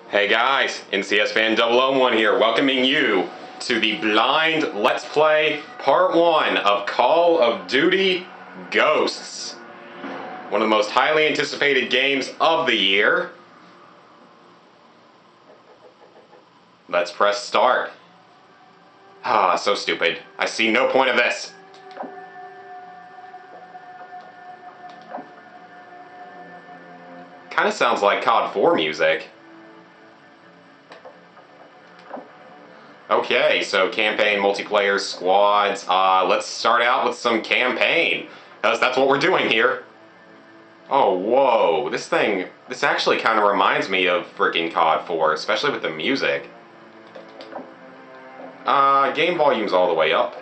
Hey guys, NCS Fan 001 here, welcoming you to the blind Let's Play Part 1 of Call of Duty Ghosts. One of the most highly anticipated games of the year. Let's press start. Ah, so stupid. I see no point of this. Kinda sounds like COD 4 music. Okay, so campaign, multiplayer, squads. Let's start out with some campaign. That's what we're doing here. Oh, whoa. This actually kind of reminds me of freaking COD 4, especially with the music. Game volume's all the way up.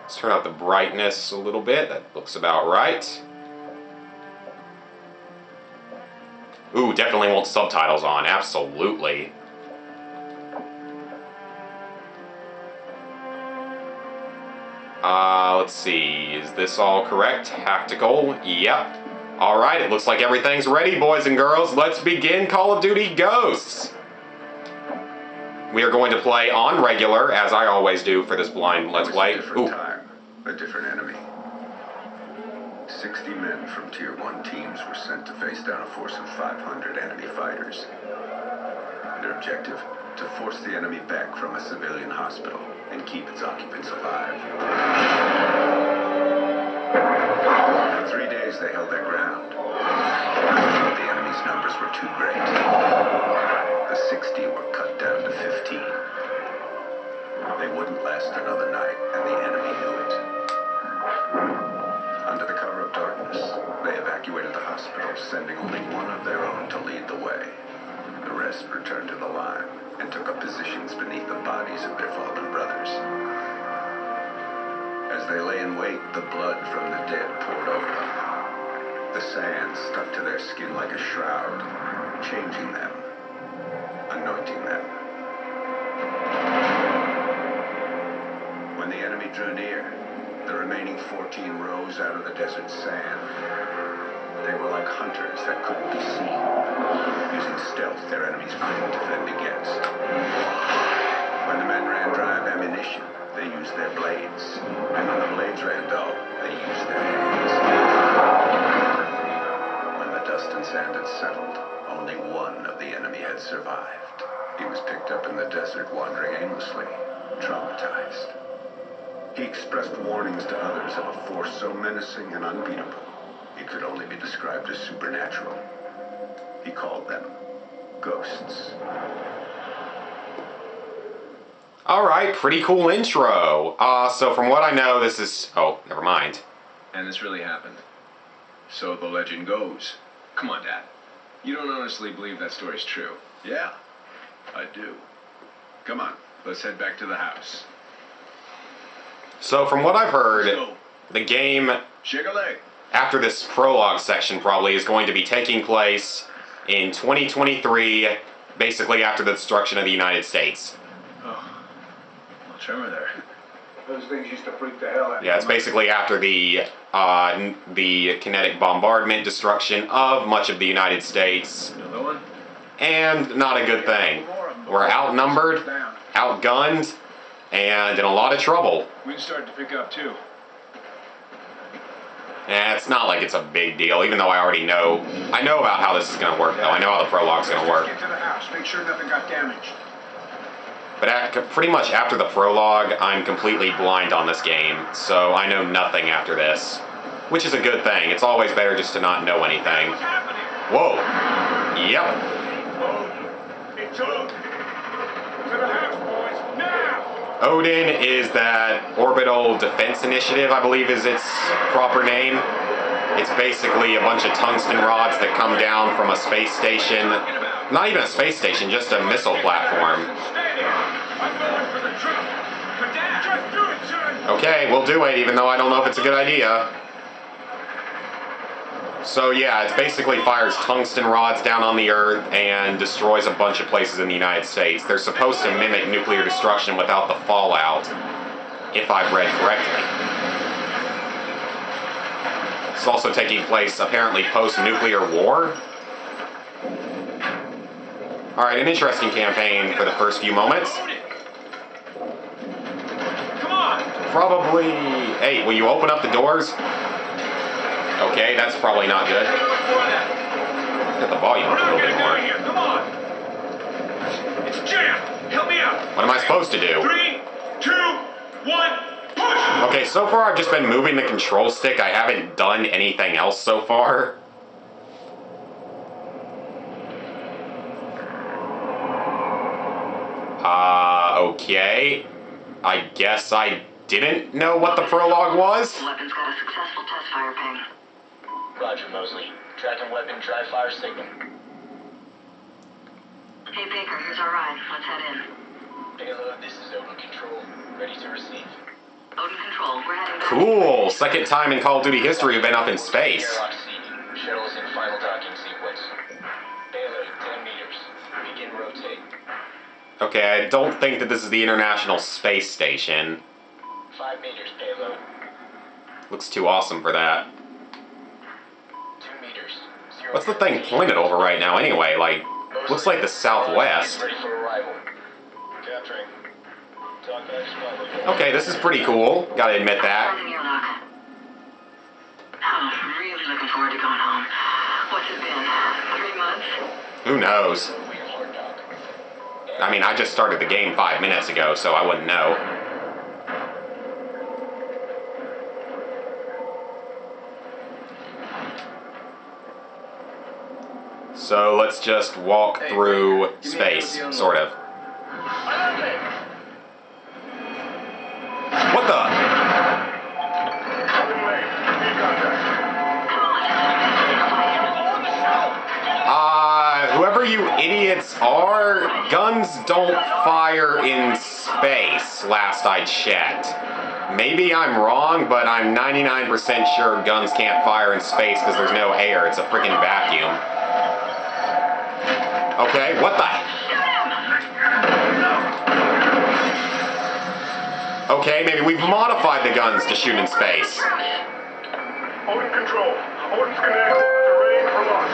Let's turn up the brightness a little bit. That looks about right. Ooh, definitely want subtitles on, absolutely. Let's see, is this all correct? Tactical, yep. Alright, it looks like everything's ready, boys and girls. Let's begin Call of Duty Ghosts. We are going to play on regular, as I always do for this blind Let's Play. A different time, a different enemy. 60 men from Tier 1 teams were sent to face down a force of 500 enemy fighters. Their objective? To force the enemy back from a civilian hospital and keep its occupants alive. For 3 days they held their ground. But the enemy's numbers were too great. The 60 were cut down to 15. They wouldn't last another night, and the enemy knew it. Under the cover of darkness, they evacuated the hospital, sending only one of their own to lead the way. The rest returned to the line and took up positions beneath the bodies of their fallen brothers. As they lay in wait, the blood from the dead poured over them. The sand stuck to their skin like a shroud, changing them, anointing them. When the enemy drew near, the remaining 14 rose out of the desert sand. They were like hunters that couldn't be seen, using stealth their enemies couldn't defend against. When the men ran dry of ammunition, they used their blades. And when the blades ran dull, they used their hands. When the dust and sand had settled, only one of the enemy had survived. He was picked up in the desert, wandering aimlessly, traumatized. He expressed warnings to others of a force so menacing and unbeatable, it could only be described as supernatural. He called them ghosts. Alright, pretty cool intro. So from what I know, this is... Oh, never mind. And this really happened. So the legend goes. Come on, Dad. You don't honestly believe that story's true? Yeah, I do. Come on, let's head back to the house. So from what I've heard, the game, Shake a leg. after this prologue section probably, is going to be taking place in 2023, basically after the destruction of the United States. Oh, no tremor there. Those things used to freak the hell out of me. Yeah, it's basically after the kinetic bombardment destruction of much of the United States. Another one? And not a good thing. We're outnumbered, outgunned, and in a lot of trouble. Wind started to pick up too. It's not like it's a big deal, even though I already know. I know about how this is going to work, though. I know how the prologue's going to work. Get to the house. Make sure nothing got damaged. But pretty much after the prologue, I'm completely blind on this game, so I know nothing after this. Which is a good thing. It's always better just to not know anything. What's happening? Whoa. Yep. It's Odin. To the house, boys. Now! Odin is that Orbital Defense Initiative, I believe is its proper name. It's basically a bunch of tungsten rods that come down from a space station. Not even a space station, just a missile platform. Okay, we'll do it, even though I don't know if it's a good idea. So yeah, it basically fires tungsten rods down on the Earth and destroys a bunch of places in the United States. They're supposed to mimic nuclear destruction without the fallout, if I've read correctly. It's also taking place apparently post-nuclear war. Alright, an interesting campaign for the first few moments. Come on! Probably... Hey, will you open up the doors? Okay, that's probably not good. Get the volume up a little bit more. Come on! It's jammed! Help me out! What am I supposed to do? 3, 2, 1, push! Okay, so far I've just been moving the control stick. I haven't done anything else so far. Okay. I guess I didn't know what the prologue was. Weapon's got a successful test fire ping. Roger, Mosley. Tracking weapon, dry fire signal. Hey Baker, here's our ride. Let's head in. Payload, this is Odin Control. Ready to receive. Odin Control, we're heading back. Cool. Second time in Call of Duty history we've been up in space. Airlock seating. Shuttle's in final docking sequence. Payload, 10 meters. Begin rotate. Okay, I don't think that this is the International Space Station. 5 meters, payload. Looks too awesome for that. 2 meters. 0 What's the thing pointed over right now anyway? Like, looks like the southwest. Ready for arrival. Capturing. Talk back spot. Okay, this is pretty cool. Gotta admit that. Closing airlock. I'm really looking forward to going home. What's it been? 3 months? Who knows? I mean, I just started the game 5 minutes ago, so I wouldn't know. So let's just walk through space, sort of. What the? Whoever you idiots are, guns don't fire in space, last I checked. Maybe I'm wrong, but I'm 99% sure guns can't fire in space because there's no air. It's a freaking vacuum. Okay, what the? Okay, maybe we've modified the guns to shoot in space. Odin Control. Odin's connected. They're ready for launch.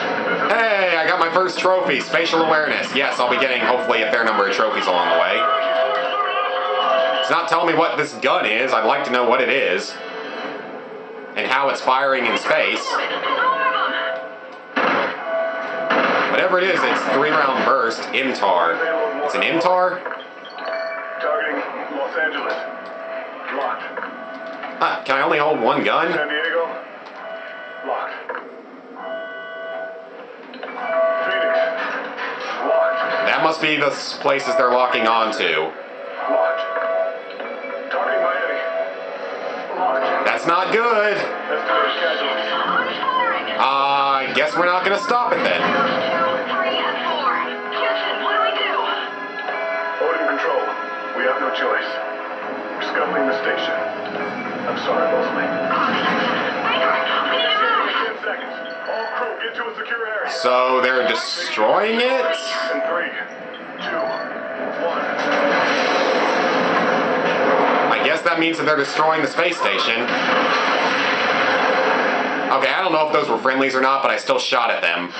Hey, I got my first trophy, spatial awareness. Yes, I'll be getting hopefully a fair number of trophies along the way. It's not telling me what this gun is. I'd like to know what it is. And how it's firing in space. Whatever it is, it's 3-round burst, IMTAR. It's an IMTAR? Targeting Los Angeles. Locked. Huh, can I only hold one gun? San Diego. Locked. Phoenix. Locked. That must be the places they're locking onto. Locked. Targeting Miami. Locked. That's not good. Estimated schedule. I guess we're not gonna stop it then. 2, 3, and 4. Houston, what do we do? Odin Control. We have no choice. We're scuttling the station. I'm sorry, Mosley. Baker, we need to move. 10 seconds. All crew, get to a secure area. So they're destroying it? In 3, 2, 1. I guess that means that they're destroying the space station. Okay, I don't know if those were friendlies or not, but I still shot at them.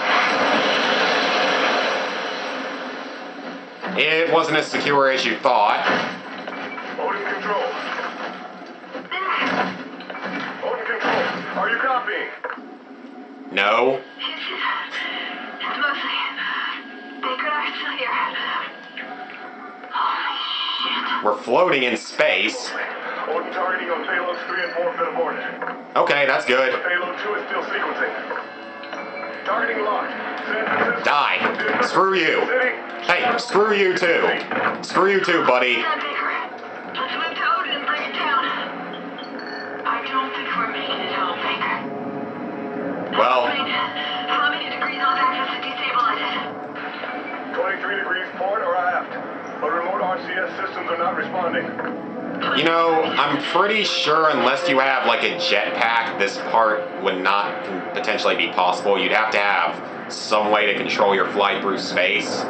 It wasn't as secure as you thought. Odin Control. Odin Control. Are you copying? No. It's mostly. Baker and I are still here. Holy shit. We're floating in space. Odin targeting on payloads 3 and 4 have been aborted. Okay, that's good. Payload 2 is still sequencing. Targeting locked. San Francisco. Die. Screw you. City. Hey, screw you too. Screw you too, buddy. Baker, let's move to Odin and bring it down. I don't think we're making it home, Baker. Well, How many degrees off axis to destabilize it? 23 degrees port or aft. But remote RCS systems are not responding. you know, I'm pretty sure unless you have like a jetpack, this part would not potentially be possible. You'd have to have some way to control your flight through space.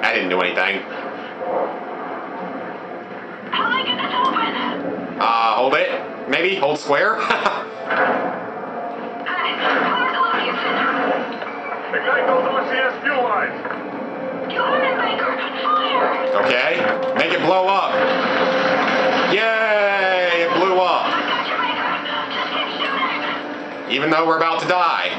That didn't do anything. How do I get this open? Hold it. Maybe hold square. Ignite those RCS fuel lines. Okay, make it blow up. Yay, it blew up. Even though we're about to die.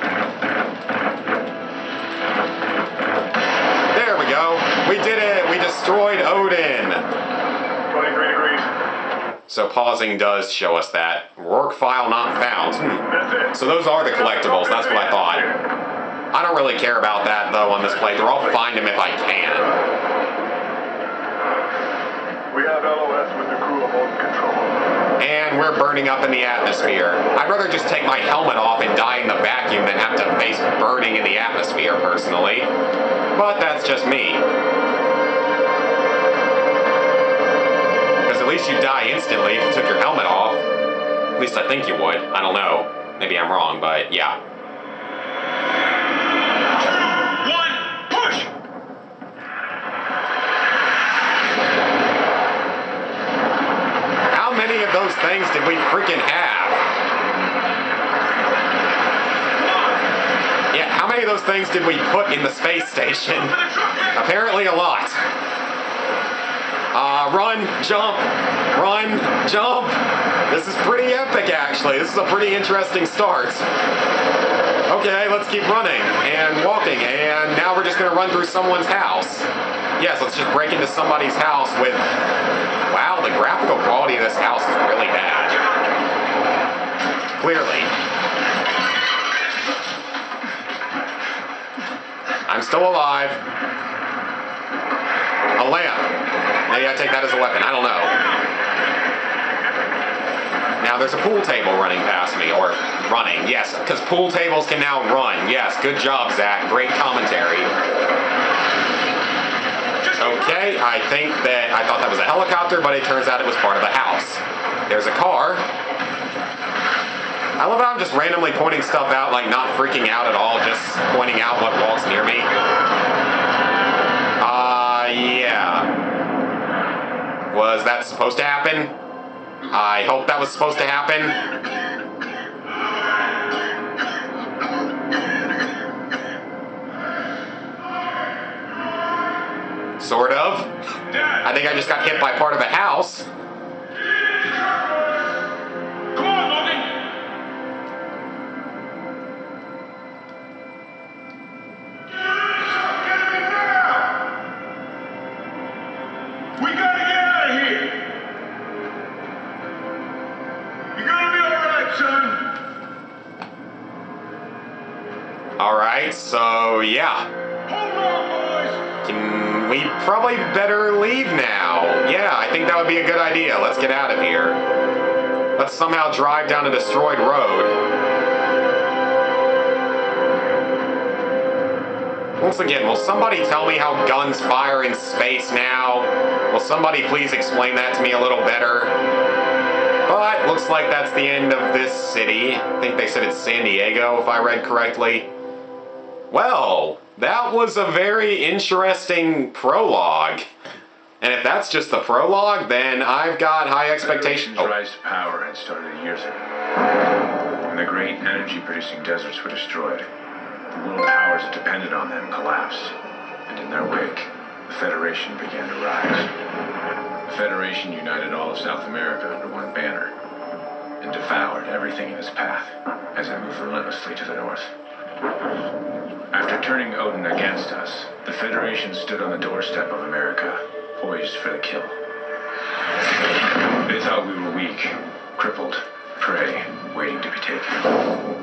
There we go. We did it. We destroyed Odin. 23 degrees. So pausing does show us that. Work file not found. That's it. So those are the collectibles. That's what I thought. I don't really care about that, though, on this playthrough. I'll find him if I can. We have LOS with the crew of Odin Control. And we're burning up in the atmosphere. I'd rather just take my helmet off and die in the vacuum than have to face burning in the atmosphere, personally. But that's just me. Because at least you die instantly if you took your helmet off. At least I think you would. I don't know. Maybe I'm wrong, but yeah. How many of those things did we freaking have? Yeah, how many of those things did we put in the space station? Apparently a lot. Run, jump, This is pretty epic, actually. This is a pretty interesting start. Okay, let's keep running and walking, and now we're just gonna run through someone's house. Yes, let's just break into somebody's house with... Wow, the graphical quality of this house is really bad. Clearly. I'm still alive. A lamp. Maybe I take that as a weapon. I don't know. Now there's a pool table running past me, or running, yes, because pool tables can now run. Yes, good job, Zach. Great commentary. Okay, I think that I thought that was a helicopter, but it turns out it was part of a house. There's a car. I love how I'm just randomly pointing stuff out, like not freaking out at all, just pointing out what walks near me. Yeah. Was that supposed to happen? I hope that was supposed to happen. Sort of. I think I just got hit by part of a house. Come on, Logan! We gotta get out of here! You're gonna be alright, son! Alright, so yeah. Hold on, boys! We probably better leave now. Yeah, I think that would be a good idea. Let's get out of here. Let's somehow drive down a destroyed road. Once again, will somebody tell me how guns fire in space now? Will somebody please explain that to me a little better? But looks like that's the end of this city. I think they said it's San Diego, if I read correctly. Well, that was a very interesting prologue. And if that's just the prologue, then I've got high expectations. Federation's rise to power had started years ago. When the great energy-producing deserts were destroyed, the world powers that depended on them collapsed. And in their wake, the Federation began to rise. The Federation united all of South America under one banner and devoured everything in its path as it moved relentlessly to the north. After turning Odin against us, the Federation stood on the doorstep of America, poised for the kill. They thought we were weak, crippled, prey, waiting to be taken.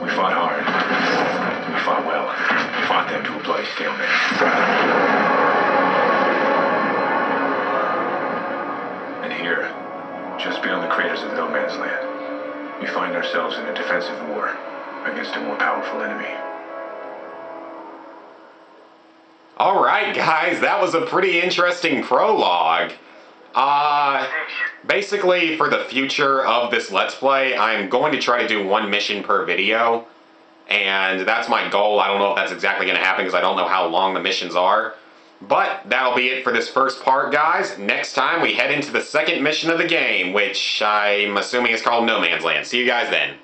We fought hard. We fought well. We fought them to a bloody stalemate. And here, just beyond the craters of No Man's Land, we find ourselves in a defensive war against a more powerful enemy. Alright guys, that was a pretty interesting prologue. Basically for the future of this Let's Play, I'm going to try to do one mission per video. And that's my goal. I don't know if that's exactly going to happen because I don't know how long the missions are. But that'll be it for this first part, guys. Next time we head into the second mission of the game, which I'm assuming is called No Man's Land. See you guys then.